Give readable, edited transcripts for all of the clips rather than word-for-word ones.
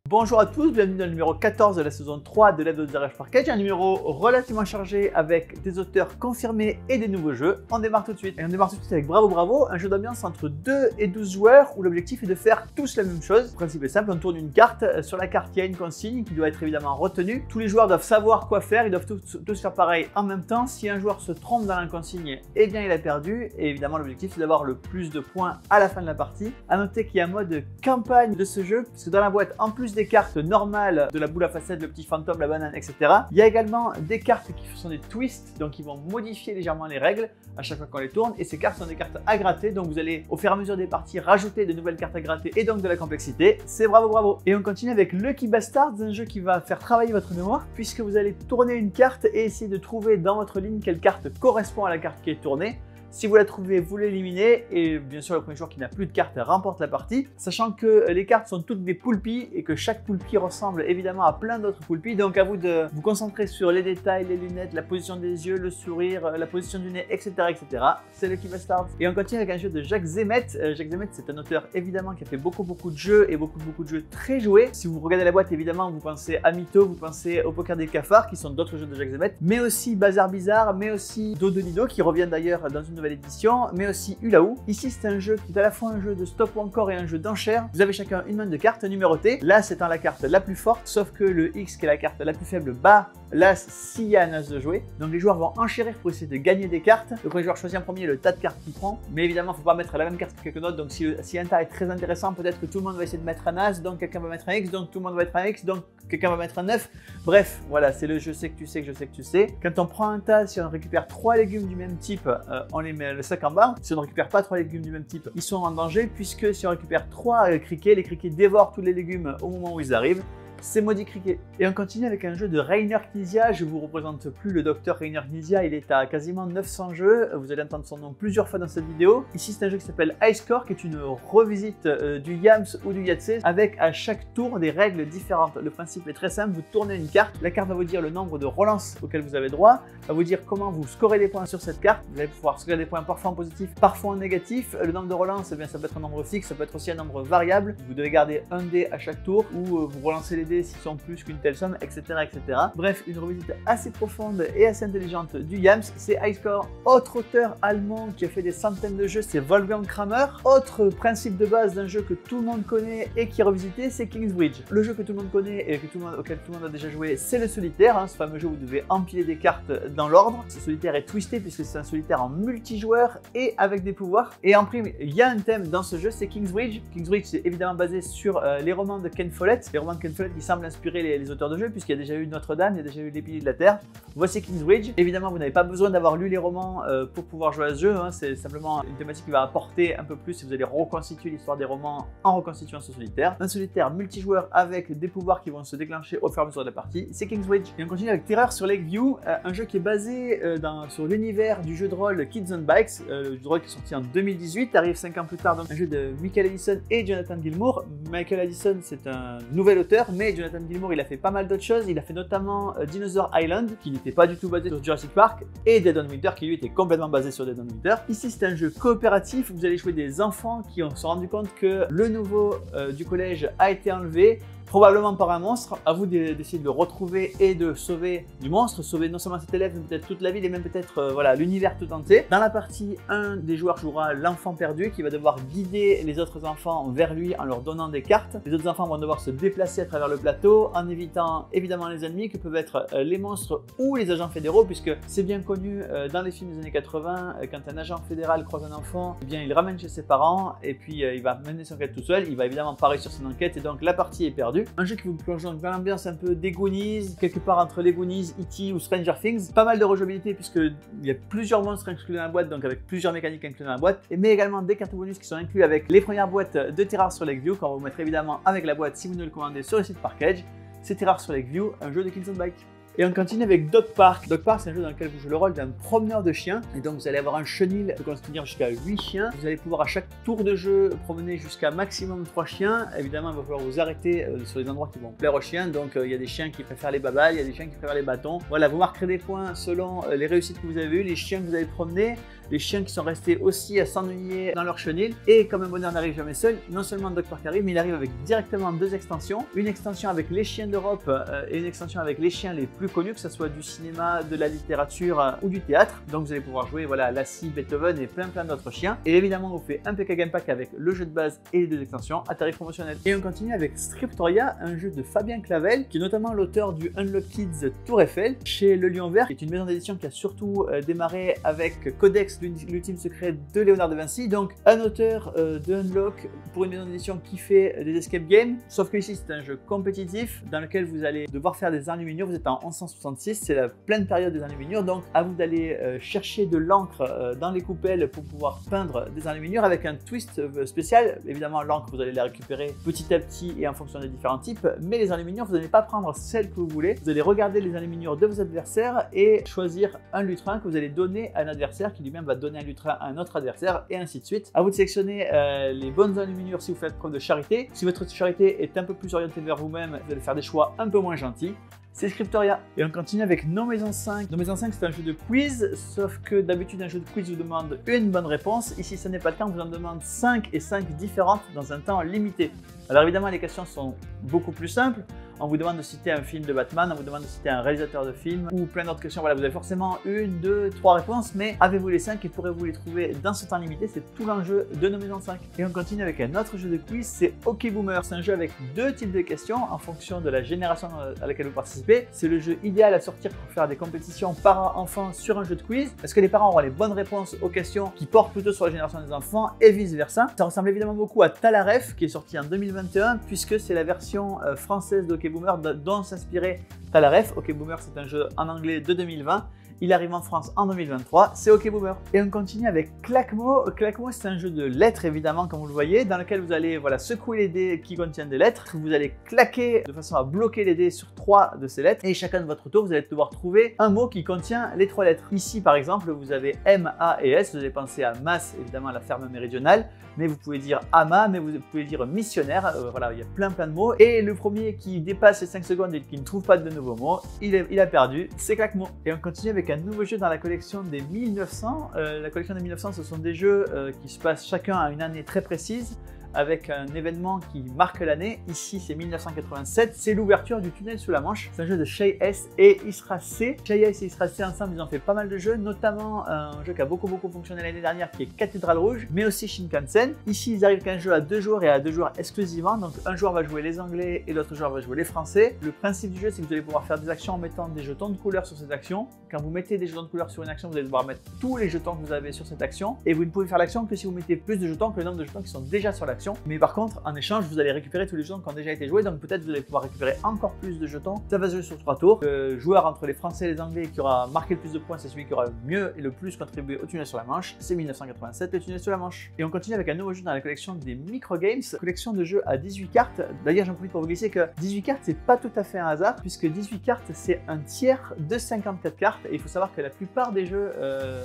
Bonjour à tous, bienvenue dans le numéro 14 de la saison 3 de Left of the Garage Package, un numéro relativement chargé avec des auteurs confirmés et des nouveaux jeux. On démarre tout de suite. Et on démarre tout de suite avec Bravo Bravo, un jeu d'ambiance entre 2 et 12 joueurs où l'objectif est de faire tous la même chose. Le principe est simple, on tourne une carte, sur la carte il y a une consigne qui doit être évidemment retenue. Tous les joueurs doivent savoir quoi faire, ils doivent tous faire pareil en même temps. Si un joueur se trompe dans la consigne, eh bien il a perdu. Et évidemment l'objectif c'est d'avoir le plus de points à la fin de la partie. A noter qu'il y a un mode campagne de ce jeu, parce que dans la boîte, en plus des cartes normales de la boule à facettes, le petit fantôme, la banane, etc. Il y a également des cartes qui sont des twists, donc ils vont modifier légèrement les règles à chaque fois qu'on les tourne. Et ces cartes sont des cartes à gratter, donc vous allez au fur et à mesure des parties rajouter de nouvelles cartes à gratter et donc de la complexité. C'est Bravo Bravo. Et on continue avec Lucky Bastards, un jeu qui va faire travailler votre mémoire, puisque vous allez tourner une carte et essayer de trouver dans votre ligne quelle carte correspond à la carte qui est tournée. Si vous la trouvez, vous l'éliminez et bien sûr le premier joueur qui n'a plus de cartes remporte la partie, sachant que les cartes sont toutes des poulpis et que chaque poulpi ressemble évidemment à plein d'autres poulpis, donc à vous de vous concentrer sur les détails, les lunettes, la position des yeux, le sourire, la position du nez, etc. etc. C'est Lucky Bastards. Et on continue avec un jeu de Jacques Zemmet. Jacques Zemmet c'est un auteur évidemment qui a fait beaucoup de jeux et beaucoup de jeux très joués. Si vous regardez la boîte évidemment vous pensez à Mytho, vous pensez au Poker des cafards qui sont d'autres jeux de Jacques Zemmet, mais aussi Bazar Bizarre, mais aussi Do de Lido qui revient d'ailleurs dans une nouvelle édition, mais aussi Hula-Hou. Ici c'est un jeu qui est à la fois un jeu de stop ou encore et un jeu d'enchères. Vous avez chacun une main de cartes numérotées, l'As étant la carte la plus forte, sauf que le X qui est la carte la plus faible bat l'As s'il y a un As de jouer. Donc les joueurs vont enchérir pour essayer de gagner des cartes. Le premier joueur choisit en premier le tas de cartes qu'il prend, mais évidemment il ne faut pas mettre la même carte que quelqu'un d'autre, donc si un tas est très intéressant, peut-être que tout le monde va essayer de mettre un As, donc quelqu'un va mettre un X, donc tout le monde va mettre un X, donc quelqu'un va mettre un 9. Bref, voilà, c'est le je sais que tu sais que je sais que tu sais. Quand on prend un tas, si on récupère 3 légumes du même type, on les met le sac en bas. Si on ne récupère pas 3 légumes du même type, ils sont en danger, puisque si on récupère 3 criquets, les criquets dévorent tous les légumes au moment où ils arrivent. C'est maudit cricket. Et on continue avec un jeu de Reiner Knizia. Je vous représente plus le docteur Reiner Knizia, il est à quasiment 900 jeux. Vous allez entendre son nom plusieurs fois dans cette vidéo. Ici c'est un jeu qui s'appelle High Score, qui est une revisite du Yams ou du Yahtzee, avec à chaque tour des règles différentes. Le principe est très simple, vous tournez une carte, la carte va vous dire le nombre de relances auxquelles vous avez droit, va vous dire comment vous scorez des points sur cette carte. Vous allez pouvoir scorer des points parfois en positif, parfois en négatif. Le nombre de relances, eh bien, ça peut être un nombre fixe, ça peut être aussi un nombre variable. Vous devez garder un dé à chaque tour, ou vous relancez les dés s'ils sont plus qu'une telle somme, etc., etc. Bref, une revisite assez profonde et assez intelligente du Yams, c'est High Score. Autre auteur allemand qui a fait des centaines de jeux, c'est Wolfgang Kramer. Autre principe de base d'un jeu que tout le monde connaît et qui est revisité, c'est Kingsbridge. Le jeu que tout le monde connaît et auquel tout le monde a déjà joué, c'est le solitaire, ce fameux jeu où vous devez empiler des cartes dans l'ordre. Ce solitaire est twisté puisque c'est un solitaire en multijoueur et avec des pouvoirs. Et en prime, il y a un thème dans ce jeu, c'est Kingsbridge. Kingsbridge, c'est évidemment basé sur les romans de Ken Follett, les romans de Ken Follett qui semblent inspirer les auteurs de jeu, puisqu'il y a déjà eu Notre-Dame, il y a déjà eu Les Piliers de la Terre. Voici Kingsbridge. Évidemment, vous n'avez pas besoin d'avoir lu les romans pour pouvoir jouer à ce jeu, c'est simplement une thématique qui va apporter un peu plus si vous allez reconstituer l'histoire des romans en reconstituant ce solitaire. Un solitaire multijoueur avec des pouvoirs qui vont se déclencher au fur et à mesure de la partie, c'est Kingsbridge. Et on continue avec Terreur sur Lakeview, un jeu qui est basé sur l'univers du jeu de rôle Kids on Bikes, le jeu de rôle qui est sorti en 2018, arrive 5 ans plus tard, donc un jeu de Michael Addison et Jonathan Gilmour. Michael Addison, c'est un nouvel auteur, mais Jonathan Gilmour, il a fait pas mal d'autres choses. Il a fait notamment Dinosaur Island, qui n'était pas du tout basé sur Jurassic Park, et Dead on Winter, qui lui était complètement basé sur Dead on Winter. Ici, c'est un jeu coopératif. Vous allez jouer des enfants qui se sont rendus compte que le nouveau du collège a été enlevé, probablement par un monstre. À vous d'essayer de le retrouver et de sauver du monstre, sauver non seulement cet élève, mais peut-être toute la ville et même peut-être voilà, l'univers tout entier. Dans la partie, un des joueurs jouera l'enfant perdu qui va devoir guider les autres enfants vers lui en leur donnant des cartes. Les autres enfants vont devoir se déplacer à travers le plateau en évitant évidemment les ennemis que peuvent être les monstres ou les agents fédéraux, puisque c'est bien connu dans les films des années 80, quand un agent fédéral croise un enfant, eh bien, il le ramène chez ses parents et puis il va mener son enquête tout seul. Il va évidemment pas réussir son enquête et donc la partie est perdue. Un jeu qui vous plonge dans l'ambiance un peu des Goonies, quelque part entre les Goonies, E.T. ou Stranger Things. Pas mal de rejouabilité puisqu'il y a plusieurs monstres inclus dans la boîte, donc avec plusieurs mécaniques inclus dans la boîte, mais également des cartes bonus qui sont inclus avec les premières boîtes de Terreur sur Lakeview, qu'on va vous mettre évidemment avec la boîte si vous ne le commandez sur le site Parkage. C'est Terreur sur Lakeview, un jeu de Kids on Bike. Et on continue avec Dog Park. Dog Park, c'est un jeu dans lequel vous jouez le rôle d'un promeneur de chiens. Et donc vous allez avoir un chenil qui peut contenir jusqu'à 8 chiens. Vous allez pouvoir à chaque tour de jeu promener jusqu'à maximum 3 chiens. Évidemment, il va falloir vous arrêter sur les endroits qui vont plaire aux chiens. Donc il y a des chiens qui préfèrent les babales, il y a des chiens qui préfèrent les bâtons. Voilà, vous marquerez des points selon les réussites que vous avez eues, les chiens que vous avez promenés, les chiens qui sont restés aussi à s'ennuyer dans leur chenil. Et comme un bonheur n'arrive jamais seul, non seulement Dog Park arrive, mais il arrive avec directement 2 extensions. Une extension avec les chiens d'Europe et une extension avec les chiens les plus connus, que ce soit du cinéma, de la littérature ou du théâtre. Donc vous allez pouvoir jouer voilà, Lassie, Beethoven et plein d'autres chiens. Et évidemment, on vous fait un PK Game Pack avec le jeu de base et les 2 extensions à tarif promotionnel. Et on continue avec Scriptoria, un jeu de Fabien Clavel, qui est notamment l'auteur du Unlock Kids Tour Eiffel chez Le Lion Vert, qui est une maison d'édition qui a surtout démarré avec Codex, l'ultime secret de Léonard de Vinci. Donc un auteur de Unlock pour une maison d'édition qui fait des escape games, sauf que ici c'est un jeu compétitif dans lequel vous allez devoir faire des enluminures. Vous êtes en 1166, c'est la pleine période des enluminures, donc à vous d'aller chercher de l'encre dans les coupelles pour pouvoir peindre des enluminures avec un twist spécial. Évidemment, l'encre vous allez la récupérer petit à petit et en fonction des différents types, mais les enluminures vous n'allez pas prendre celle que vous voulez. Vous allez regarder les enluminures de vos adversaires et choisir un lutrin que vous allez donner à un adversaire qui lui-même va donner un lutrin à un autre adversaire et ainsi de suite. À vous de sélectionner les bonnes enluminures si vous faites preuve de charité. Si votre charité est un peu plus orientée vers vous-même, vous allez faire des choix un peu moins gentils. C'est Scriptoria. Et on continue avec No Maison 5. No Maison 5, c'est un jeu de quiz, sauf que d'habitude, un jeu de quiz vous demande une bonne réponse. Ici, ce n'est pas le cas, on vous en demande 5 et 5 différentes dans un temps limité. Alors évidemment, les questions sont beaucoup plus simples. On vous demande de citer un film de Batman, on vous demande de citer un réalisateur de film ou plein d'autres questions. Voilà, vous avez forcément 1, 2, 3 réponses, mais avez-vous les 5 et pourrez-vous les trouver dans ce temps limité? C'est tout l'enjeu de No Maison 5. Et on continue avec un autre jeu de quiz, c'est OK Boomer. C'est un jeu avec 2 types de questions en fonction de la génération à laquelle vous participez. C'est le jeu idéal à sortir pour faire des compétitions parents-enfants sur un jeu de quiz, parce que les parents auront les bonnes réponses aux questions qui portent plutôt sur la génération des enfants et vice-versa. Ça ressemble évidemment beaucoup à Talaref, qui est sorti en 2021, puisque c'est la version française d'OK Boomer dont s'inspirait Talaref. OK Boomer, c'est un jeu en anglais de 2020. Il arrive en France en 2023, c'est OK Boomer. Et on continue avec Claquemot. Claquemot, c'est un jeu de lettres, évidemment, comme vous le voyez, dans lequel vous allez secouer les dés qui contiennent des lettres. Vous allez claquer de façon à bloquer les dés sur 3 de ces lettres. Et chacun de votre tour, vous allez devoir trouver un mot qui contient les 3 lettres. Ici, par exemple, vous avez M, A et S. Vous allez penser à Mas, évidemment, la ferme méridionale. Mais vous pouvez dire Ama, mais vous pouvez dire missionnaire. Voilà, il y a plein de mots. Et le premier qui dépasse les 5 secondes et qui ne trouve pas de nouveaux mots, il a perdu. C'est Claquemot. Et on continue avec un nouveau jeu dans la collection des 1900. La collection des 1900, ce sont des jeux qui se passent chacun à une année très précise, avec un événement qui marque l'année. Ici, c'est 1987. C'est l'ouverture du tunnel sous la Manche. C'est un jeu de Shay S et Isra C. Shay S et Isra C ensemble, ils ont fait pas mal de jeux, notamment un jeu qui a beaucoup fonctionné l'année dernière, qui est Cathédrale Rouge, mais aussi Shinkansen. Ici, ils arrivent qu'un jeu à 2 joueurs et à 2 joueurs exclusivement. Donc, un joueur va jouer les Anglais et l'autre joueur va jouer les Français. Le principe du jeu, c'est que vous allez pouvoir faire des actions en mettant des jetons de couleur sur cette action. Quand vous mettez des jetons de couleur sur une action, vous allez devoir mettre tous les jetons que vous avez sur cette action. Et vous ne pouvez faire l'action que si vous mettez plus de jetons que le nombre de jetons qui sont déjà sur l'action. Mais par contre, en échange, vous allez récupérer tous les jetons qui ont déjà été joués, donc peut-être vous allez pouvoir récupérer encore plus de jetons. Ça va se jouer sur 3 tours. Le joueur entre les Français et les Anglais qui aura marqué le plus de points, c'est celui qui aura mieux et le plus contribué au tunnel sur la Manche. C'est 1987, le tunnel sur la Manche. Et on continue avec un nouveau jeu dans la collection des microgames, collection de jeux à 18 cartes. D'ailleurs, j'en profite pour vous glisser que 18 cartes, c'est pas tout à fait un hasard, puisque 18 cartes, c'est un tiers de 54 cartes. Et il faut savoir que la plupart des jeux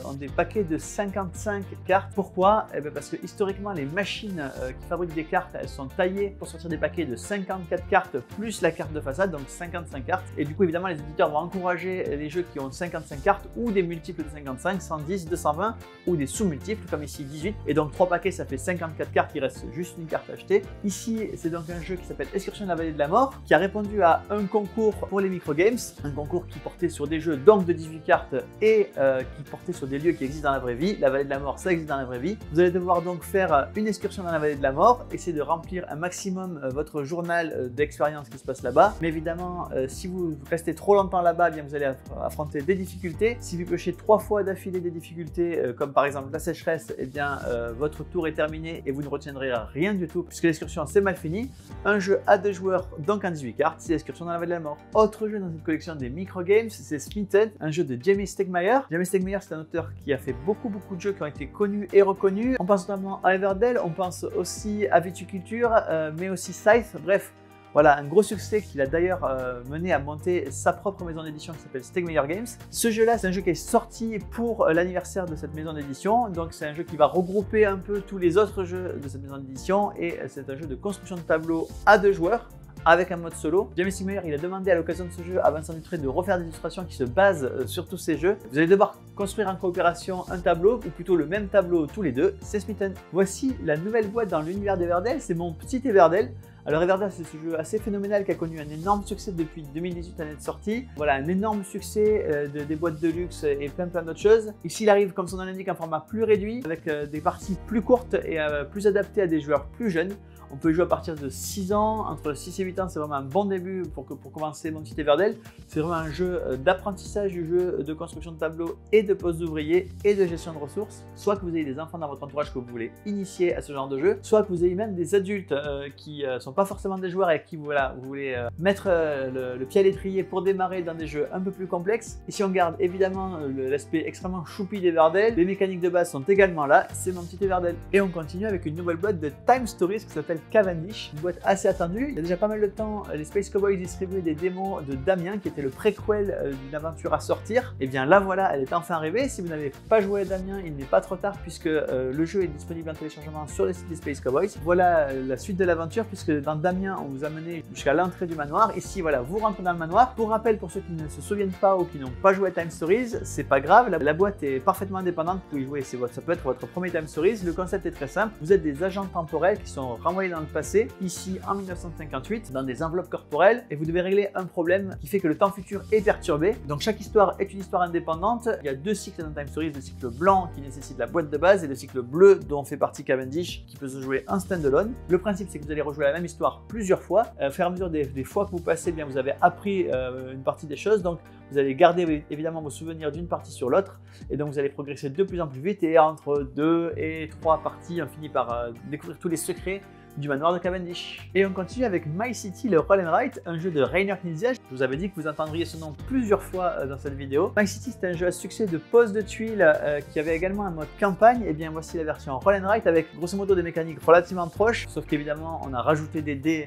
ont des paquets de 55 cartes. Pourquoi? Eh bien parce que historiquement, les machines qui fabriquent des cartes, elles sont taillées pour sortir des paquets de 54 cartes plus la carte de façade, donc 55 cartes. Et du coup, évidemment, les éditeurs vont encourager les jeux qui ont 55 cartes ou des multiples de 55, 110, 220 ou des sous-multiples, comme ici 18. Et donc 3 paquets, ça fait 54 cartes, il reste juste une carte à acheter. Ici, c'est donc un jeu qui s'appelle Excursion de la Vallée de la Mort, qui a répondu à un concours pour les microgames, un concours qui portait sur des jeux donc de 18 cartes et qui portait sur des lieux qui existent dans la vraie vie. La Vallée de la Mort, ça existe dans la vraie vie. Vous allez devoir donc faire une excursion dans la Vallée de la Mort, essayer de remplir un maximum votre journal d'expérience qui se passe là-bas. Mais évidemment, si vous restez trop longtemps là-bas, bien vous allez affronter des difficultés. Si vous pêchez 3 fois d'affilée des difficultés, comme par exemple la sécheresse, eh bien votre tour est terminé et vous ne retiendrez rien du tout, puisque l'excursion c'est mal fini. Un jeu à 2 joueurs, donc en 18 cartes, c'est l'excursion dans la Vallée de la Mort. Autre jeu dans cette collection des microgames, c'est Splitted, un jeu de Jamey Stegmaier. Jamey Stegmaier, c'est un auteur qui a fait beaucoup de jeux qui ont été connus et reconnus. On pense notamment à Everdell, on pense aussi à Viticulture, mais aussi Scythe. Bref, Voilà, un gros succès qu'il a d'ailleurs mené à monter sa propre maison d'édition qui s'appelle Stegmeyer Games. Ce jeu-là, c'est un jeu qui est sorti pour l'anniversaire de cette maison d'édition. Donc c'est un jeu qui va regrouper un peu tous les autres jeux de cette maison d'édition et c'est un jeu de construction de tableau à 2 joueurs. Avec un mode solo. Jamie Stegmeyer, il a demandé à l'occasion de ce jeu à Vincent Dutrait de refaire des illustrations qui se basent sur tous ces jeux. Vous allez devoir construire en coopération un tableau, ou plutôt le même tableau tous les deux, c'est Smitten. Voici la nouvelle boîte dans l'univers d'Everdell, c'est mon petit Everdell. Alors Everdell, c'est ce jeu assez phénoménal qui a connu un énorme succès depuis 2018, année de sortie. Voilà, un énorme succès des boîtes de luxe et plein d'autres choses. Ici, il arrive, comme son nom l'indique, un format plus réduit, avec des parties plus courtes et plus adaptées à des joueurs plus jeunes. On peut y jouer à partir de 6 ans, entre 6 et 8 ans, c'est vraiment un bon début pour commencer mon petit Everdell. C'est vraiment un jeu d'apprentissage du jeu, de construction de tableaux et de postes d'ouvriers et de gestion de ressources. Soit que vous ayez des enfants dans votre entourage que vous voulez initier à ce genre de jeu, soit que vous ayez même des adultes qui ne sont pas forcément des joueurs et qui vous voulez mettre le pied à l'étrier pour démarrer dans des jeux un peu plus complexes. Ici on garde évidemment l'aspect extrêmement choupi d'Everdell, les mécaniques de base sont également là, c'est mon petit Everdell. Et on continue avec une nouvelle boîte de Time Stories qui s'appelle Cavendish, une boîte assez attendue. Il y a déjà pas mal de temps, les Space Cowboys distribuaient des démos de Damien qui était le préquel d'une aventure à sortir. Et bien là voilà, elle est enfin arrivée. Si vous n'avez pas joué à Damien, il n'est pas trop tard puisque le jeu est disponible en téléchargement sur le site des Space Cowboys. Voilà la suite de l'aventure puisque dans Damien on vous a mené jusqu'à l'entrée du manoir. Ici voilà, vous rentrez dans le manoir. Pour rappel, pour ceux qui ne se souviennent pas ou qui n'ont pas joué à Time Stories, c'est pas grave, la boîte est parfaitement indépendante, vous pouvez jouer, ça peut être votre premier Time Stories. Le concept est très simple, vous êtes des agents temporels qui sont renvoyés dans le passé, ici en 1958, dans des enveloppes corporelles, et vous devez régler un problème qui fait que le temps futur est perturbé. Donc chaque histoire est une histoire indépendante. Il y a 2 cycles dans Time Stories, le cycle blanc qui nécessite la boîte de base et le cycle bleu dont fait partie Cavendish qui peut se jouer en standalone. Le principe c'est que vous allez rejouer la même histoire plusieurs fois. Au fur et à mesure des fois que vous passez, bien vous avez appris une partie des choses, donc vous allez garder évidemment vos souvenirs d'une partie sur l'autre et donc vous allez progresser de plus en plus vite et entre 2 et 3 parties on finit par découvrir tous les secrets du manoir de Cavendish. Et on continue avec My City, le Roll and Write, un jeu de Rainer Knizia. Je vous avais dit que vous entendriez ce nom plusieurs fois dans cette vidéo. My City, c'est un jeu à succès de pose de tuiles qui avait également un mode campagne. Et bien voici la version Roll and Write avec grosso modo des mécaniques relativement proches, sauf qu'évidemment on a rajouté des dés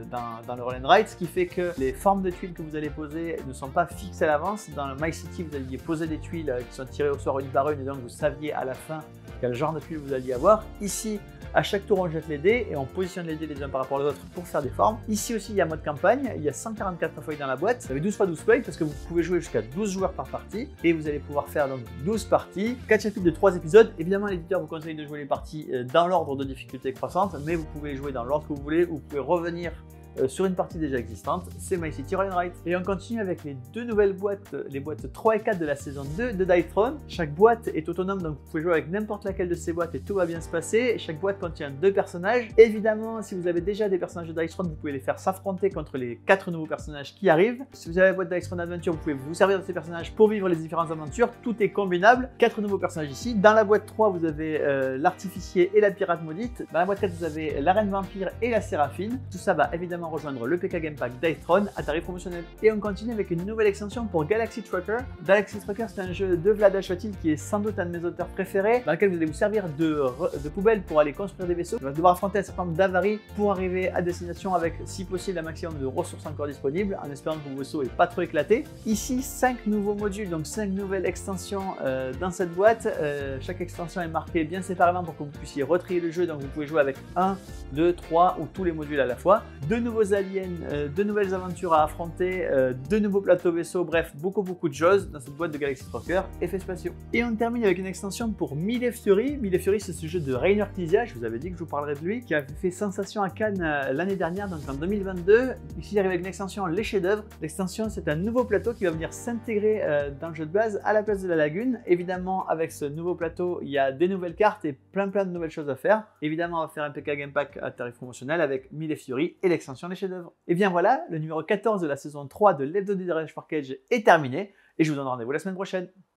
dans le Roll and Write, ce qui fait que les formes de tuiles que vous allez poser ne sont pas fixes à l'avance. Dans le My City, vous alliez poser des tuiles qui sont tirées au sort une par une et donc vous saviez à la fin quel genre de tuiles vous alliez avoir. Ici, à chaque tour, on jette les dés et on positionne les dés les uns par rapport aux autres pour faire des formes. Ici aussi, il y a mode campagne. Il y a 144 feuilles dans la boîte. Vous avez 12 x 12 feuilles parce que vous pouvez jouer jusqu'à 12 joueurs par partie. Et vous allez pouvoir faire donc 12 parties, 4 chapitres de 3 épisodes. Évidemment, l'éditeur vous conseille de jouer les parties dans l'ordre de difficulté croissante, mais vous pouvez jouer dans l'ordre que vous voulez. Vous pouvez revenir sur une partie déjà existante, c'est My City Roll and Write. Et on continue avec les 2 nouvelles boîtes, les boîtes 3 et 4 de la saison 2 de Dice Throne. Chaque boîte est autonome, donc vous pouvez jouer avec n'importe laquelle de ces boîtes et tout va bien se passer. Chaque boîte contient 2 personnages. Évidemment, si vous avez déjà des personnages de Dice Throne, vous pouvez les faire s'affronter contre les 4 nouveaux personnages qui arrivent. Si vous avez la boîte Dice Throne Adventure, vous pouvez vous servir de ces personnages pour vivre les différentes aventures. Tout est combinable. 4 nouveaux personnages ici. Dans la boîte 3, vous avez l'artificier et la pirate maudite. Dans la boîte 4, vous avez la reine vampire et la séraphine. Tout ça va évidemment rejoindre le PK Game Pack Dice Throne à tarif promotionnel. Et on continue avec une nouvelle extension pour Galaxy Trucker. Galaxy Trucker, c'est un jeu de Vlad Ashwatil qui est sans doute un de mes auteurs préférés, dans lequel vous allez vous servir de poubelle pour aller construire des vaisseaux. Vous allez devoir affronter un certain nombre d'avaries pour arriver à destination avec, si possible, un maximum de ressources encore disponibles, en espérant que vos vaisseaux n'est pas trop éclaté. Ici, 5 nouveaux modules, donc 5 nouvelles extensions dans cette boîte. Chaque extension est marquée bien séparément pour que vous puissiez retrier le jeu, donc vous pouvez jouer avec 1, 2, 3 ou tous les modules à la fois. 2 nouveaux aliens, 2 nouvelles aventures à affronter, 2 nouveaux plateaux vaisseaux, bref, beaucoup de choses dans cette boîte de Galaxy Trucker, effets spatiaux. Et on termine avec une extension pour Mille Fury. Mille Fury, c'est ce jeu de Rainer Knizia, je vous avais dit que je vous parlerai de lui, qui a fait sensation à Cannes l'année dernière, donc en 2022. Ici, il arrive avec une extension Les Chefs-d'œuvre. L'extension, c'est un nouveau plateau qui va venir s'intégrer dans le jeu de base à la place de la lagune. Évidemment, avec ce nouveau plateau, il y a des nouvelles cartes et plein de nouvelles choses à faire. Évidemment, on va faire un PK Game Pack à tarif promotionnel avec Mille Fury et l'extension Les Chefs-d'œuvre. Et bien voilà, le numéro 14 de la saison 3 de l'Hebdo du Garage for Cage est terminé et je vous donne rendez-vous la semaine prochaine.